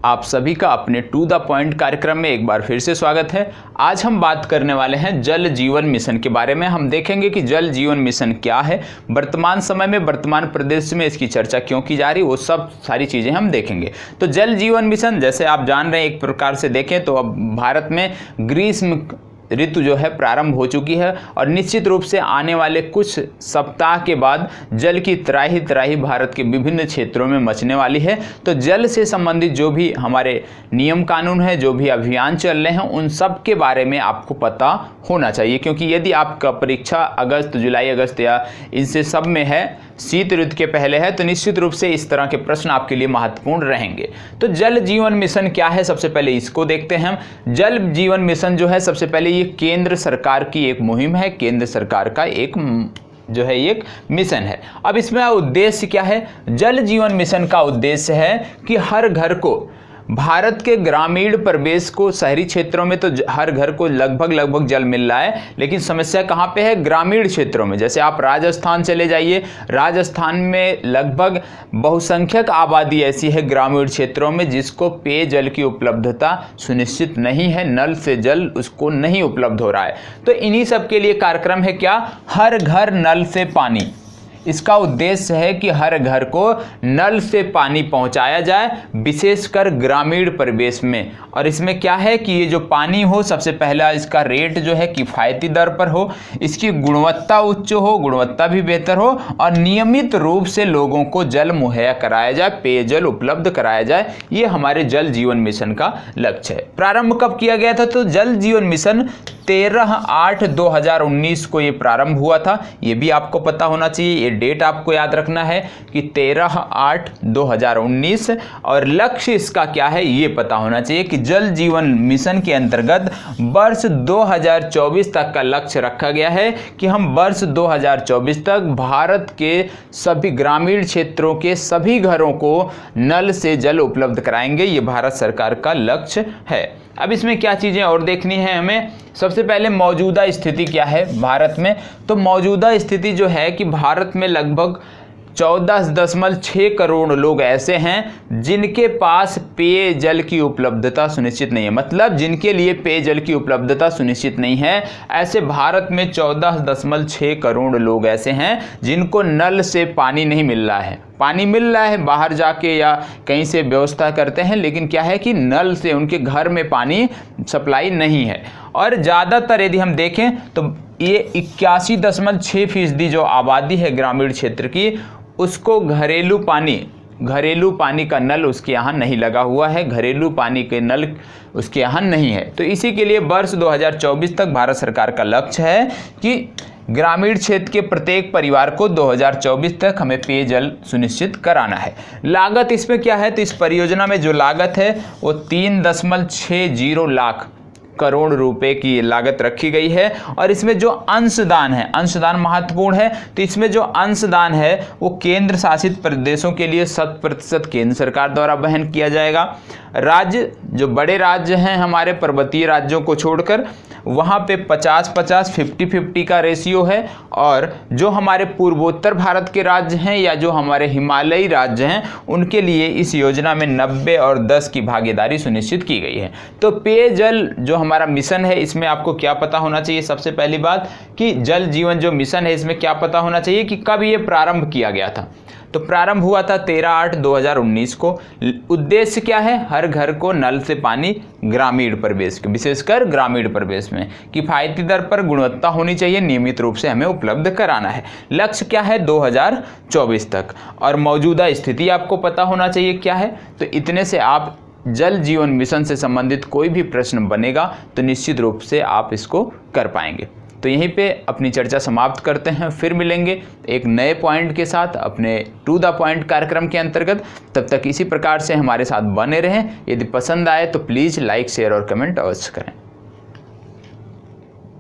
आप सभी का अपने टू द पॉइंट कार्यक्रम में एक बार फिर से स्वागत है। आज हम बात करने वाले हैं जल जीवन मिशन के बारे में। हम देखेंगे कि जल जीवन मिशन क्या है, वर्तमान समय में वर्तमान प्रदेश में इसकी चर्चा क्यों की जा रही, वो सब सारी चीज़ें हम देखेंगे। तो जल जीवन मिशन जैसे आप जान रहे हैं, एक प्रकार से देखें तो अब भारत में ग्रीष्म ऋतु जो है प्रारंभ हो चुकी है और निश्चित रूप से आने वाले कुछ सप्ताह के बाद जल की त्राही भारत के विभिन्न क्षेत्रों में मचने वाली है। तो जल से संबंधित जो भी हमारे नियम कानून है, जो भी अभियान चल रहे हैं, उन सब के बारे में आपको पता होना चाहिए, क्योंकि यदि आपका परीक्षा अगस्त, जुलाई, अगस्त या इनसे सब में है, शीत ऋतु के पहले है, तो निश्चित रूप से इस तरह के प्रश्न आपके लिए महत्वपूर्ण रहेंगे। तो जल जीवन मिशन क्या है, सबसे पहले इसको देखते हैं हम। जल जीवन मिशन जो है, सबसे पहले ये केंद्र सरकार की एक मुहिम है, केंद्र सरकार का एक जो है एक मिशन है। अब इसमें उद्देश्य क्या है? जल जीवन मिशन का उद्देश्य है कि हर घर को, भारत के ग्रामीण परिवेश को, शहरी क्षेत्रों में तो हर घर को लगभग जल मिल रहा है, लेकिन समस्या कहाँ पे है? ग्रामीण क्षेत्रों में। जैसे आप राजस्थान चले जाइए, राजस्थान में लगभग बहुसंख्यक आबादी ऐसी है ग्रामीण क्षेत्रों में जिसको पेयजल की उपलब्धता सुनिश्चित नहीं है, नल से जल उसको नहीं उपलब्ध हो रहा है। तो इन्हीं सब के लिए कार्यक्रम है क्या? हर घर नल से पानी। इसका उद्देश्य है कि हर घर को नल से पानी पहुंचाया जाए, विशेषकर ग्रामीण परिवेश में। और इसमें क्या है कि ये जो पानी हो, सबसे पहला इसका रेट जो है किफ़ायती दर पर हो, इसकी गुणवत्ता उच्च हो, गुणवत्ता भी बेहतर हो, और नियमित रूप से लोगों को जल मुहैया कराया जाए, पेयजल उपलब्ध कराया जाए। ये हमारे जल जीवन मिशन का लक्ष्य है। प्रारंभ कब किया गया था? तो जल जीवन मिशन 13/8/2019 को ये प्रारंभ हुआ था। ये भी आपको पता होना चाहिए, ये डेट आपको याद रखना है कि 13/8/2019। और लक्ष्य इसका क्या है ये पता होना चाहिए कि जल जीवन मिशन के अंतर्गत वर्ष 2024 तक का लक्ष्य रखा गया है कि हम वर्ष 2024 तक भारत के सभी ग्रामीण क्षेत्रों के सभी घरों को नल से जल उपलब्ध कराएंगे। ये भारत सरकार का लक्ष्य है। अब इसमें क्या चीज़ें और देखनी है हमें? सबसे पहले मौजूदा स्थिति क्या है भारत में? तो मौजूदा स्थिति जो है कि भारत में लगभग 14.6 करोड़ लोग ऐसे हैं जिनके पास पेयजल की उपलब्धता सुनिश्चित नहीं है, मतलब जिनके लिए पेयजल की उपलब्धता सुनिश्चित नहीं है। ऐसे भारत में 14.6 करोड़ लोग ऐसे हैं जिनको नल से पानी नहीं मिल रहा है। पानी मिल रहा है, बाहर जाके या कहीं से व्यवस्था करते हैं, लेकिन क्या है कि नल से उनके घर में पानी सप्लाई नहीं है। और ज़्यादातर यदि हम देखें तो ये 81.6% जो आबादी है ग्रामीण क्षेत्र की, उसको घरेलू पानी का नल उसके यहाँ नहीं लगा हुआ है, घरेलू पानी के नल उसके यहाँ नहीं है। तो इसी के लिए वर्ष 2024 तक भारत सरकार का लक्ष्य है कि ग्रामीण क्षेत्र के प्रत्येक परिवार को 2024 तक हमें पेयजल सुनिश्चित कराना है। लागत इसमें क्या है? तो इस परियोजना में जो लागत है वो 3.60 लाख करोड़ रुपए की लागत रखी गई है। और इसमें जो अंशदान है, अंशदान महत्वपूर्ण है, तो इसमें जो अंशदान है वो केंद्र शासित प्रदेशों के लिए 100% केंद्र सरकार द्वारा वहन किया जाएगा। राज्य, जो बड़े राज्य हैं हमारे पर्वतीय राज्यों को छोड़कर, वहाँ पे 50-50, 50-50 का रेशियो है। और जो हमारे पूर्वोत्तर भारत के राज्य हैं या जो हमारे हिमालयी राज्य हैं, उनके लिए इस योजना में 90 और 10 की भागीदारी सुनिश्चित की गई है। तो पेयजल जो हमारा मिशन है, इसमें आपको क्या पता होना चाहिए? सबसे पहली बात कि जल जीवन जो मिशन है, इसमें क्या पता होना चाहिए कि कब ये प्रारंभ किया गया था? तो प्रारंभ हुआ था 13/8/2019 को। उद्देश्य क्या है? हर घर को नल से पानी ग्रामीण परिवेश के, विशेषकर ग्रामीण परिवेश में किफ़ायती दर पर गुणवत्ता होनी चाहिए, नियमित रूप से हमें उपलब्ध कराना है। लक्ष्य क्या है? 2024 तक। और मौजूदा स्थिति आपको पता होना चाहिए क्या है। तो इतने से आप जल जीवन मिशन से संबंधित कोई भी प्रश्न बनेगा तो निश्चित रूप से आप इसको कर पाएंगे। तो यहीं पे अपनी चर्चा समाप्त करते हैं, फिर मिलेंगे एक नए पॉइंट के साथ अपने टू द पॉइंट कार्यक्रम के अंतर्गत। तब तक इसी प्रकार से हमारे साथ बने रहें। यदि पसंद आए तो प्लीज़ लाइक, शेयर और कमेंट अवश्य करें।